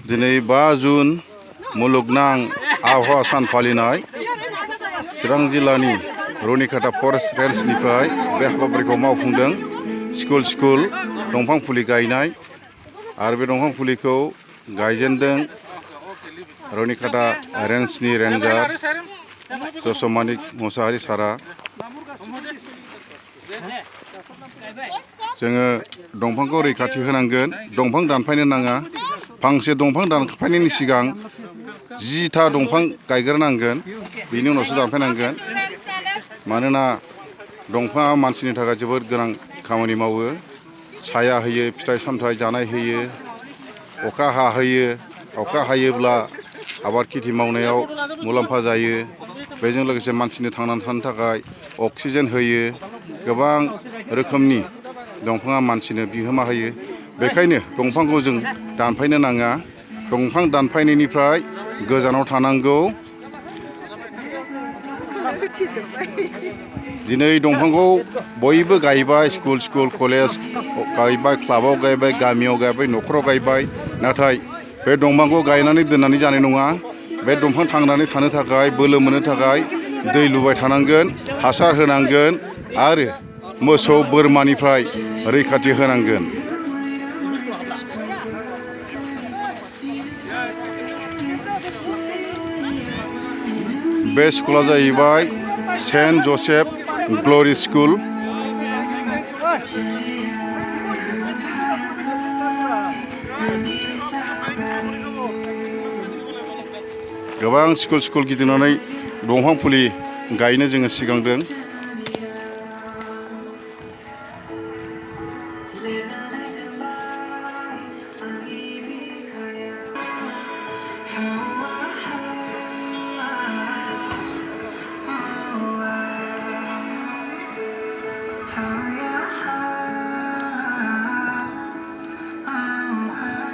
दिनै 5 जुन मुलुगनां आबहावा सान फालिनाय चिरां जिल्लानि रुनिखाता फरेस्ट रेन्जनिफ्राय बे हाबाफारिखौ मावफुंदों। स्कुल दंफां फुलि गायनाय आरो बे दंफां फुलिखौ गायजेनदों रुनिखाता रेन्जनि रेन्जार जसमानिक मुसाहारि सारा। जोङो दंफांखौ रैखाथि होनांगोन, दंफां दानफायनो नाङा। फांसे दंफां दानफायनायनि सिगां 10था दंफां गायग्रोनांगोन, बिनि उनावसो दानफायनांगोन। मानोना दंफाङा मानसिनि थाखाय जोबोद गोनां खामानि मावो। साया होयो, फिथाइ सामथाइ जानाय होयो, अखा हाहोयो। अखा हायोब्ला आबाद खेथि मावनायाव मुलाम्फा जायो। बेजों लोगोसे मानसिनि थांनानै थानो थाखाय अक्सिजेन होयो। गोबां रोखोमनि दंफाङा मानसिनो बिहोमा होयो। बेखायनो दंफांखौ जों दानफायनो नाङा, दंफां दानफायनायनिफ्राय गोजानाव थानांगौ। दिनै दंफांखौ बयबो गायबाय, स्कुल कलेज गायबाय, क्लाबाव गायबाय, गामियाव गायबाय, न'खराव गायबाय। नाथाय बे दंफांखौ गायनानै दोननानै जानाय नङा। बे दंफां थांनानै थानो थाखाय, बोलो मोननो थाखाय दै लुबाय थानांगोन, हासार होनांगोन आरो मोसौ बोरमानिफ्राय रैखाथि होनांगोन। बे स्कुला जाहैबाय सेन्ट जसेफ ग्ल'रि स्कुल। गोबां स्कुल गिदिंनानै दंफां फुलि गायनो जोङो सिगांदों।